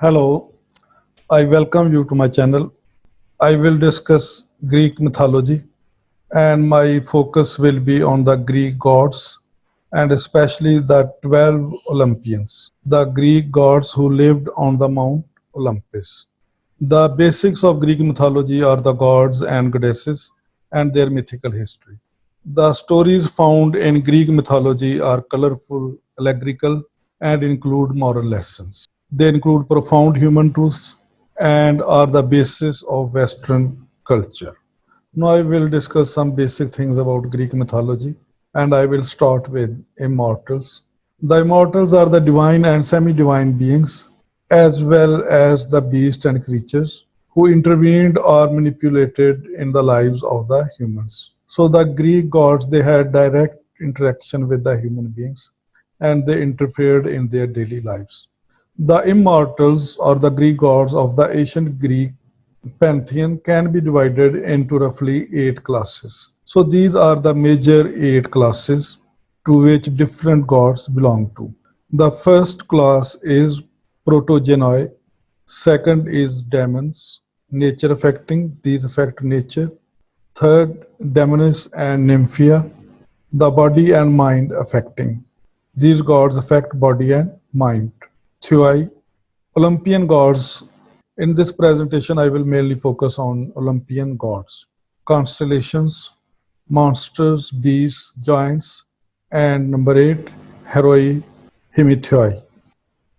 Hello, I welcome you to my channel. I will discuss Greek mythology, and my focus will be on the Greek gods and especially the 12 Olympians, the Greek gods who lived on the Mount Olympus. The basics of Greek mythology are the gods and goddesses and their mythical history. The stories found in Greek mythology are colorful, allegorical, and include moral lessons. They include profound human truths and are the basis of Western culture. Now, I will discuss some basic things about Greek mythology, and I will start with immortals. The immortals are the divine and semi divine beings, as well as the beasts and creatures who intervened or manipulated in the lives of the humans. So, the Greek gods they had direct interaction with the human beings and they interfered in their daily lives. The immortals or the Greek gods of the ancient Greek pantheon can be divided into roughly eight classes. So these are the major eight classes to which different gods belong to. The first class is protogenoi, second is demons, nature affecting, these affect nature. Third, demonis and nymphia, the body and mind affecting. These gods affect body and mind. Theoi, Olympian gods. In this presentation, I will mainly focus on Olympian gods, constellations, monsters, beasts, giants, and number 8, heroi, hemitheoi.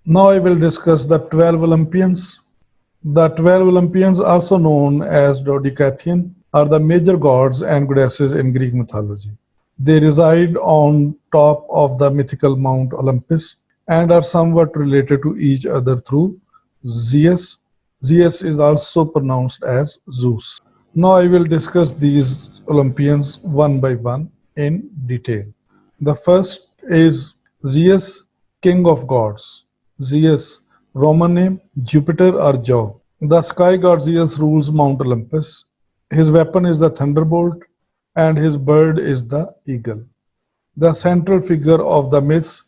Now I will discuss the 12 Olympians. The 12 Olympians, also known as Dodecathion, are the major gods and goddesses in Greek mythology. They reside on top of the mythical Mount Olympus and are somewhat related to each other through Zeus. Zeus is also pronounced as Zeus. Now I will discuss these Olympians one by one in detail. The first is Zeus, king of gods. Zeus, Roman name Jupiter or Jove. The sky god Zeus rules Mount Olympus. His weapon is the thunderbolt and his bird is the eagle. The central figure of the myths,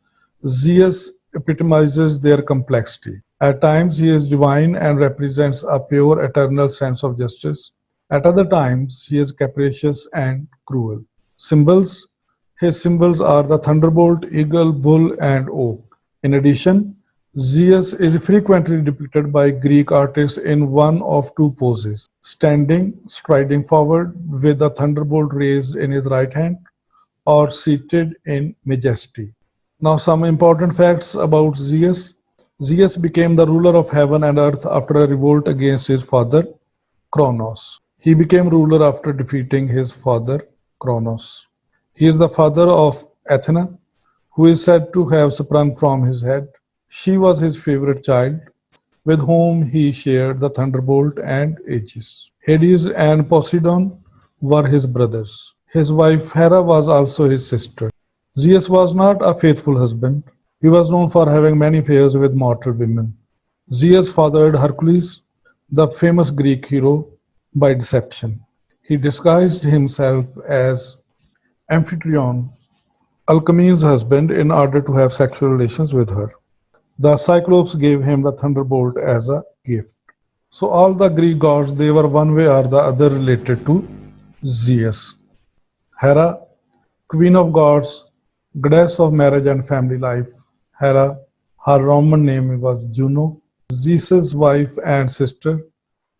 Zeus epitomizes their complexity. At times, he is divine and represents a pure, eternal sense of justice. At other times, he is capricious and cruel. Symbols. His symbols are the thunderbolt, eagle, bull, and oak. In addition, Zeus is frequently depicted by Greek artists in one of two poses, standing, striding forward with the thunderbolt raised in his right hand, or seated in majesty. Now, some important facts about Zeus. Zeus became the ruler of heaven and earth after a revolt against his father, Kronos. He became ruler after defeating his father, Kronos. He is the father of Athena, who is said to have sprung from his head. She was his favorite child, with whom he shared the thunderbolt and Aegis. Hades and Poseidon were his brothers. His wife Hera was also his sister. Zeus was not a faithful husband. He was known for having many affairs with mortal women. Zeus fathered Hercules, the famous Greek hero, by deception. He disguised himself as Amphitryon, Alcmene's husband, in order to have sexual relations with her. The Cyclops gave him the thunderbolt as a gift. So all the Greek gods, they were one way or the other related to Zeus. Hera, queen of gods, goddess of marriage and family life. Hera, her Roman name was Juno, Zeus's wife and sister.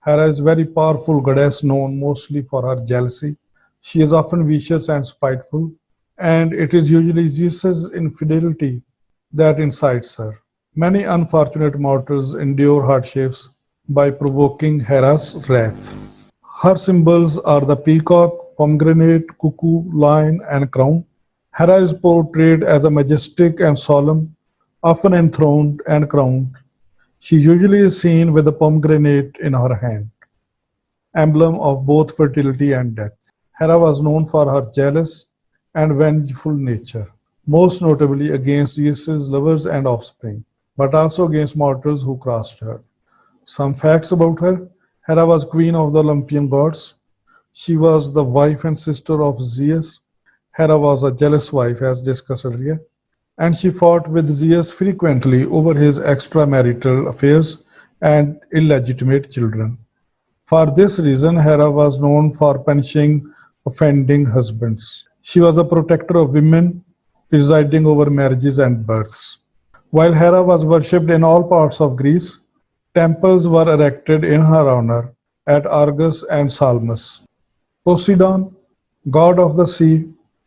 Hera is very powerful goddess known mostly for her jealousy. She is often vicious and spiteful, and it is usually Zeus's infidelity that incites her. Many unfortunate mortals endure hardships by provoking Hera's wrath. Her symbols are the peacock, pomegranate, cuckoo, lion, and crown. Hera is portrayed as a majestic and solemn, often enthroned and crowned. She usually is seen with a pomegranate in her hand, emblem of both fertility and death. Hera was known for her jealous and vengeful nature, most notably against Zeus's lovers and offspring, but also against mortals who crossed her. Some facts about her. Hera was queen of the Olympian gods. She was the wife and sister of Zeus. Hera was a jealous wife, as discussed earlier, and she fought with Zeus frequently over his extramarital affairs and illegitimate children. For this reason, Hera was known for punishing offending husbands. She was the protector of women, presiding over marriages and births. While Hera was worshipped in all parts of Greece, temples were erected in her honor at Argos and Salmus. Poseidon, god of the sea.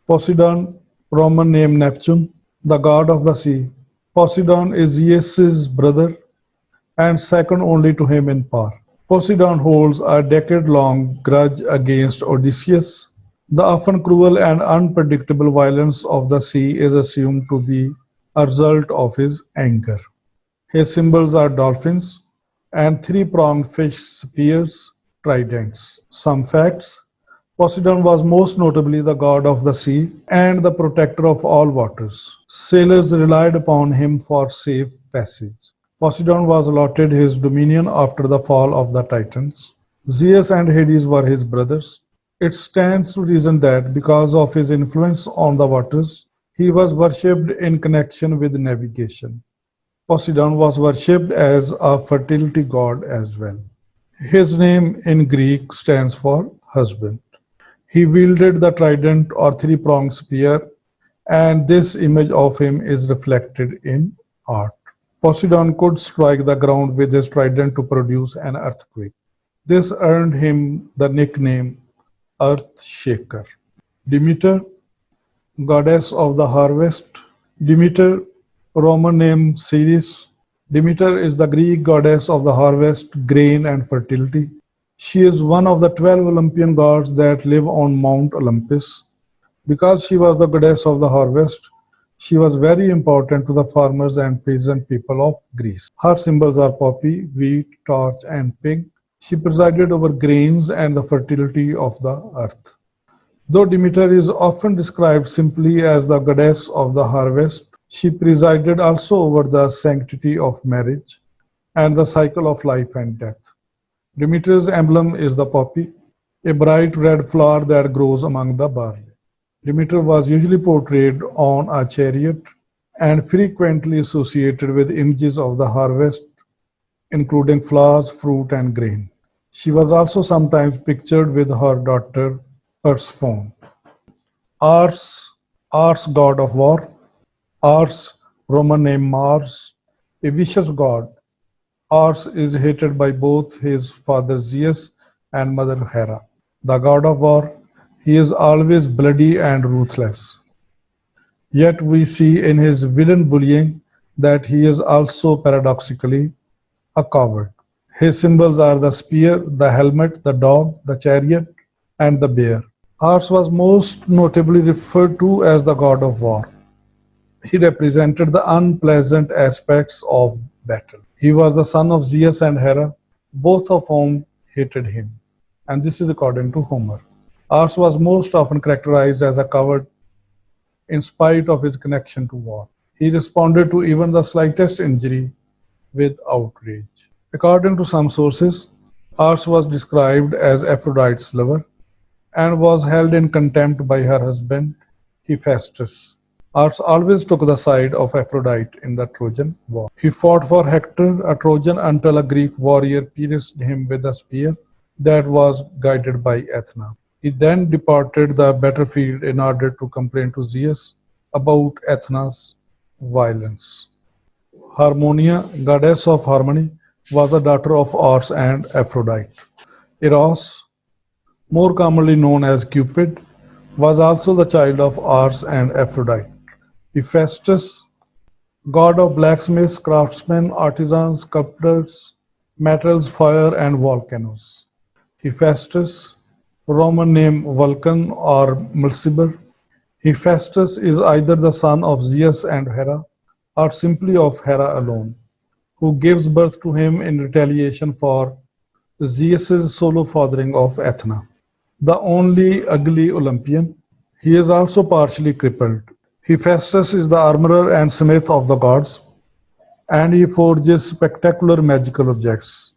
Poseidon, Roman name Neptune, the god of the sea. Poseidon is Zeus's brother and second only to him in power. Poseidon holds a decade-long grudge against Odysseus. The often cruel and unpredictable violence of the sea is assumed to be a result of his anger. His symbols are dolphins and three-pronged fish spears, tridents. Some facts: Poseidon was most notably the god of the sea and the protector of all waters. Sailors relied upon him for safe passage. Poseidon was allotted his dominion after the fall of the Titans. Zeus and Hades were his brothers. It stands to reason that because of his influence on the waters, he was worshipped in connection with navigation. Poseidon was worshipped as a fertility god as well. His name in Greek stands for husband. He wielded the trident or three-pronged spear, and this image of him is reflected in art. Poseidon could strike the ground with his trident to produce an earthquake. This earned him the nickname Earth Shaker. Demeter, goddess of the harvest. Demeter, Roman name Ceres. Demeter is the Greek goddess of the harvest, grain, and fertility. She is one of the 12 Olympian gods that live on Mount Olympus. Because she was the goddess of the harvest, she was very important to the farmers and peasant people of Greece. Her symbols are poppy, wheat, torch, and pig. She presided over grains and the fertility of the earth. Though Demeter is often described simply as the goddess of the harvest, she presided also over the sanctity of marriage and the cycle of life and death. Demeter's emblem is the poppy, a bright red flower that grows among the barley. Demeter was usually portrayed on a chariot and frequently associated with images of the harvest, including flowers, fruit, and grain. She was also sometimes pictured with her daughter Persephone. Ars, Ars god of war. Ars, Roman name Mars, a vicious god. Ars is hated by both his father Zeus and mother Hera. The god of war, he is always bloody and ruthless. Yet we see in his villain bullying that he is also paradoxically a coward. His symbols are the spear, the helmet, the dog, the chariot, and the bear. Ars was most notably referred to as the god of war. He represented the unpleasant aspects of battle. He was the son of Zeus and Hera, both of whom hated him. And this is according to Homer. Ars was most often characterized as a coward in spite of his connection to war. He responded to even the slightest injury with outrage. According to some sources, Ars was described as Aphrodite's lover and was held in contempt by her husband, Hephaestus. Ars always took the side of Aphrodite in the Trojan War. He fought for Hector, a Trojan, until a Greek warrior pierced him with a spear that was guided by Athena. He then departed the battlefield in order to complain to Zeus about Athena's violence. Harmonia, goddess of harmony, was the daughter of Ars and Aphrodite. Eros, more commonly known as Cupid, was also the child of Ars and Aphrodite. Hephaestus, god of blacksmiths, craftsmen, artisans, sculptors, metals, fire, and volcanoes. Hephaestus, Roman name Vulcan or Mulciber. Hephaestus is either the son of Zeus and Hera or simply of Hera alone, who gives birth to him in retaliation for Zeus's solo fathering of Athena. The only ugly Olympian, he is also partially crippled. Hephaestus is the armorer and smith of the gods, and he forges spectacular magical objects.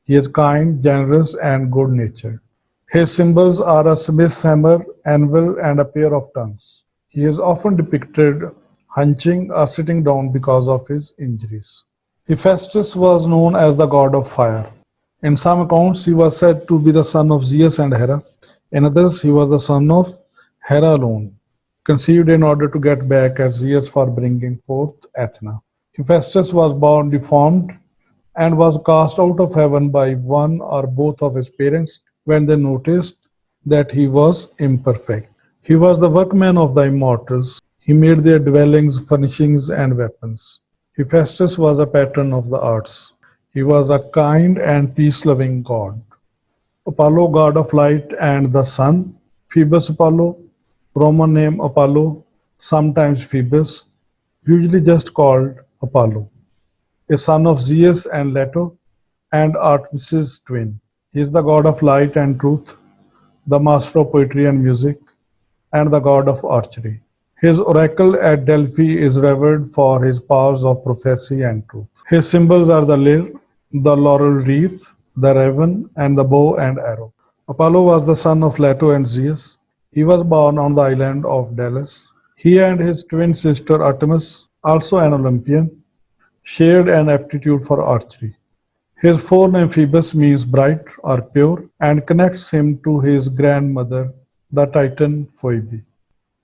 He is kind, generous, and good natured. His symbols are a smith's hammer, anvil, and a pair of tongues. He is often depicted hunching or sitting down because of his injuries. Hephaestus was known as the god of fire. In some accounts, he was said to be the son of Zeus and Hera. In others, he was the son of Hera alone, conceived in order to get back at Zeus for bringing forth Athena. Hephaestus was born deformed and was cast out of heaven by one or both of his parents when they noticed that he was imperfect. He was the workman of the immortals. He made their dwellings, furnishings, and weapons. Hephaestus was a patron of the arts. He was a kind and peace loving god. Apollo, god of light and the sun. Phoebus Apollo, Roman name Apollo, sometimes Phoebus, usually just called Apollo, a son of Zeus and Leto, and Artemis's twin. He is the god of light and truth, the master of poetry and music, and the god of archery. His oracle at Delphi is revered for his powers of prophecy and truth. His symbols are the lyre, the laurel wreath, the raven, and the bow and arrow. Apollo was the son of Leto and Zeus. He was born on the island of Delos. He and his twin sister Artemis, also an Olympian, shared an aptitude for archery. His forename Phoebus means bright or pure and connects him to his grandmother, the Titan Phoebe.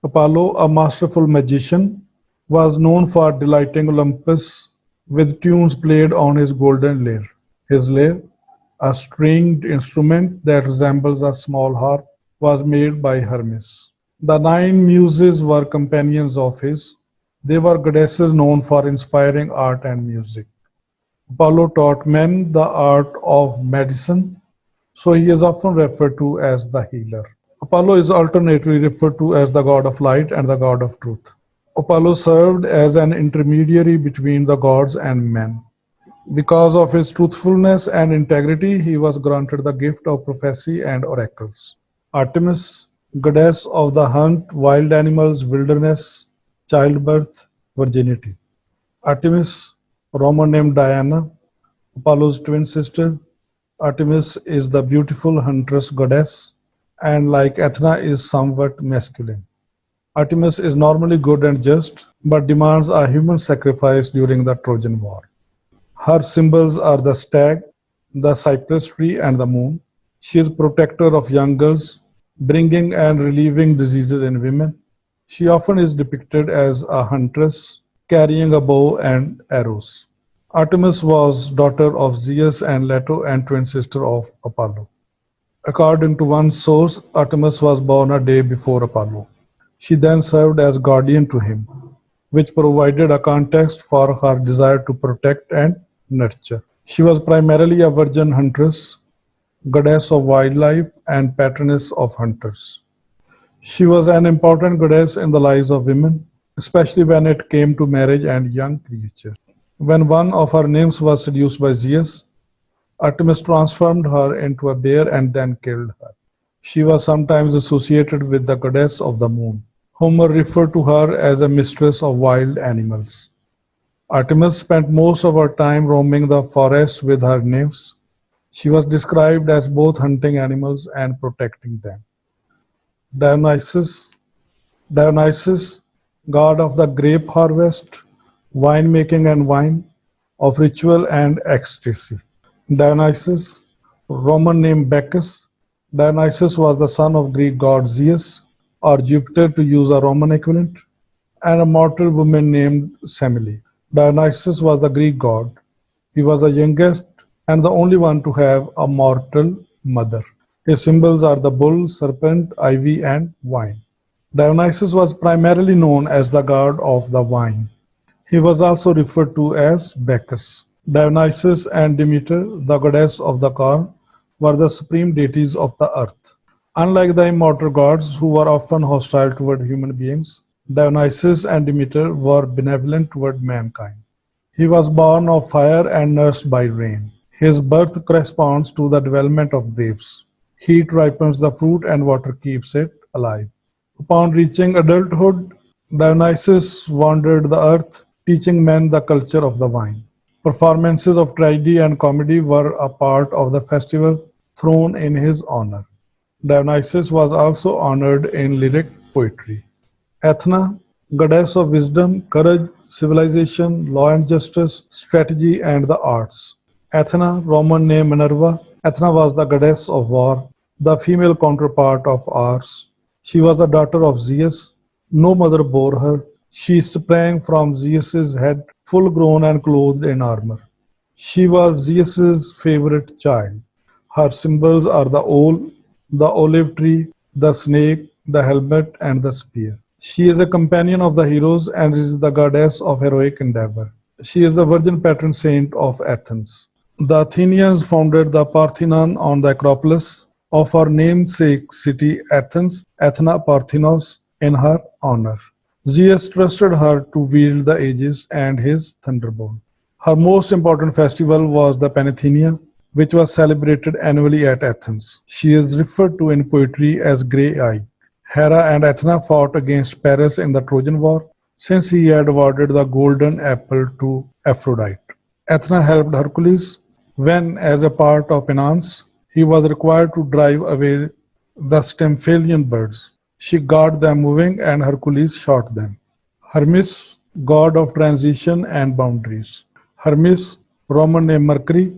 Apollo, a masterful magician, was known for delighting Olympus with tunes played on his golden lyre. His lyre, a stringed instrument that resembles a small harp, was made by Hermes. The nine muses were companions of his. They were goddesses known for inspiring art and music. Apollo taught men the art of medicine, so he is often referred to as the healer. Apollo is alternately referred to as the god of light and the god of truth. Apollo served as an intermediary between the gods and men. Because of his truthfulness and integrity, he was granted the gift of prophecy and oracles. Artemis, goddess of the hunt, wild animals, wilderness, childbirth, virginity. Artemis, Roman name Diana, Apollo's twin sister. Artemis is the beautiful huntress goddess and, like Athena, is somewhat masculine. Artemis is normally good and just, but demands a human sacrifice during the Trojan War. Her symbols are the stag, the cypress tree, and the moon. She is protector of young girls, bringing and relieving diseases in women. She often is depicted as a huntress, carrying a bow and arrows. Artemis was daughter of Zeus and Leto and twin sister of Apollo. According to one source, Artemis was born a day before Apollo. She then served as guardian to him, which provided a context for her desire to protect and nurture. She was primarily a virgin huntress, goddess of wildlife, and patroness of hunters. She was an important goddess in the lives of women, especially when it came to marriage and young creatures. When one of her nymphs was seduced by Zeus, Artemis transformed her into a bear and then killed her. She was sometimes associated with the goddess of the moon. Homer referred to her as a mistress of wild animals. Artemis spent most of her time roaming the forest with her nymphs. She was described as both hunting animals and protecting them. Dionysus, Dionysus, god of the grape harvest, winemaking and wine, of ritual and ecstasy. Dionysus, Roman name Bacchus. Dionysus was the son of Greek god Zeus, or Jupiter to use a Roman equivalent, and a mortal woman named Semele. Dionysus was the Greek god. He was the youngest and the only one to have a mortal mother. His symbols are the bull, serpent, ivy, and wine. Dionysus was primarily known as the god of the wine. He was also referred to as Bacchus. Dionysus and Demeter, the goddess of the corn, were the supreme deities of the earth. Unlike the immortal gods, who were often hostile toward human beings, Dionysus and Demeter were benevolent toward mankind. He was born of fire and nursed by rain. His birth corresponds to the development of grapes. Heat ripens the fruit and water keeps it alive. Upon reaching adulthood, Dionysus wandered the earth, teaching men the culture of the vine. Performances of tragedy and comedy were a part of the festival thrown in his honor. Dionysus was also honored in lyric poetry. Athena, goddess of wisdom, courage, civilization, law and justice, strategy, and the arts. Athena, Roman name Minerva. Athena was the goddess of war, the female counterpart of Ars. She was the daughter of Zeus. No mother bore her. She sprang from Zeus's head, full grown and clothed in armor. She was Zeus's favorite child. Her symbols are the owl, the olive tree, the snake, the helmet, and the spear. She is a companion of the heroes and is the goddess of heroic endeavor. She is the virgin patron saint of Athens. The Athenians founded the Parthenon on the Acropolis of her namesake city Athens, Athena Parthenos, in her honor. Zeus trusted her to wield the aegis and his thunderbolt. Her most important festival was the Panathenea, which was celebrated annually at Athens. She is referred to in poetry as grey-eyed. Hera and Athena fought against Paris in the Trojan War, since he had awarded the golden apple to Aphrodite. Athena helped Hercules when, as a part of penance, he was required to drive away the Stymphalian birds. She got them moving and Hercules shot them. Hermes, god of transition and boundaries. Hermes, Roman name Mercury.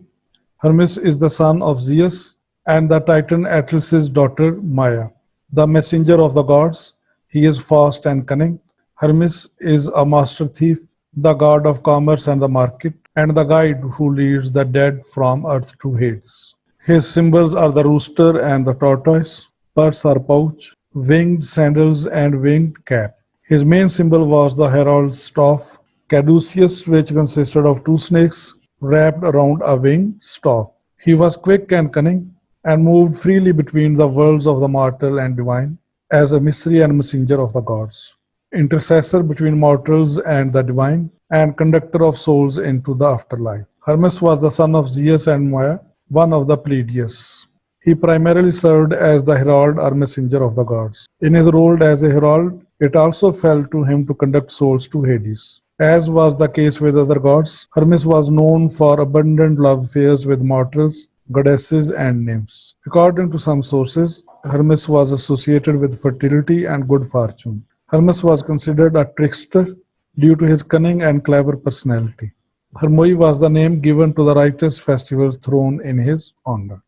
Hermes is the son of Zeus and the Titan Atlas's daughter Maia. The messenger of the gods, he is fast and cunning. Hermes is a master thief, the god of commerce and the market, and the guide who leads the dead from earth to Hades. His symbols are the rooster and the tortoise, purse or pouch, winged sandals, and winged cap. His main symbol was the herald's staff, caduceus, which consisted of two snakes wrapped around a winged staff. He was quick and cunning and moved freely between the worlds of the mortal and divine as a mystery and messenger of the gods, intercessor between mortals and the divine, and conductor of souls into the afterlife. Hermes was the son of Zeus and Maia, one of the Pleiades. He primarily served as the herald or messenger of the gods. In his role as a herald, it also fell to him to conduct souls to Hades. As was the case with other gods, Hermes was known for abundant love affairs with mortals, goddesses, and nymphs. According to some sources, Hermes was associated with fertility and good fortune. Hermes was considered a trickster due to his cunning and clever personality. Hermoi was the name given to the riotous festivals thrown in his honor.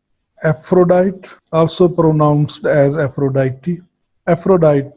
Aphrodite, also pronounced as Aphrodite. Aphrodite,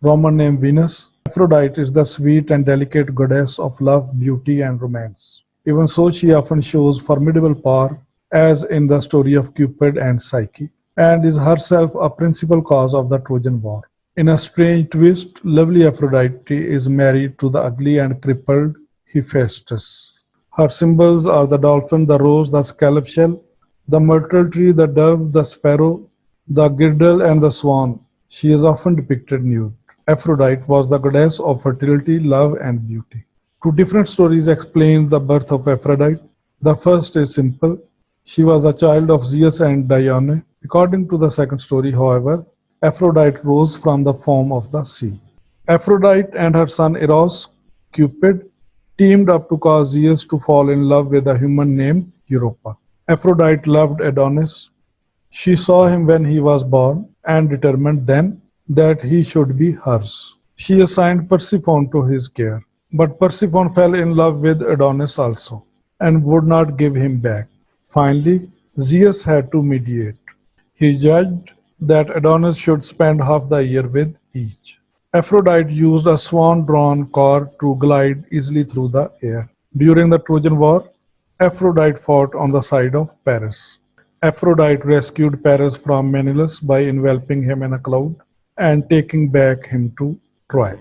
Roman name Venus. Aphrodite is the sweet and delicate goddess of love, beauty, and romance. Even so, she often shows formidable power, as in the story of Cupid and Psyche, and is herself a principal cause of the Trojan War. In a strange twist, lovely Aphrodite is married to the ugly and crippled Hephaestus. Her symbols are the dolphin, the rose, the scallop shell, the myrtle tree, the dove, the sparrow, the girdle, and the swan. She is often depicted nude. Aphrodite was the goddess of fertility, love, and beauty. Two different stories explain the birth of Aphrodite. The first is simple. She was a child of Zeus and Dione. According to the second story, however, Aphrodite rose from the foam of the sea. Aphrodite and her son Eros, Cupid, teamed up to cause Zeus to fall in love with a human named Europa. Aphrodite loved Adonis. She saw him when he was born and determined then that he should be hers. She assigned Persephone to his care. But Persephone fell in love with Adonis also and would not give him back. Finally, Zeus had to mediate. He judged that Adonis should spend half the year with each. Aphrodite used a swan-drawn car to glide easily through the air. During the Trojan War, Aphrodite fought on the side of Paris. Aphrodite rescued Paris from Menelaus by enveloping him in a cloud and taking back him to Troy.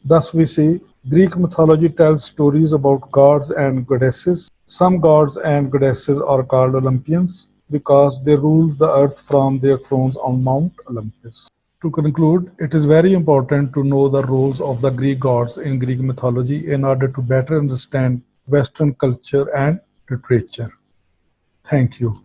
Thus we see Greek mythology tells stories about gods and goddesses. Some gods and goddesses are called Olympians because they ruled the earth from their thrones on Mount Olympus. To conclude, it is very important to know the roles of the Greek gods in Greek mythology in order to better understand Western culture and literature. Thank you.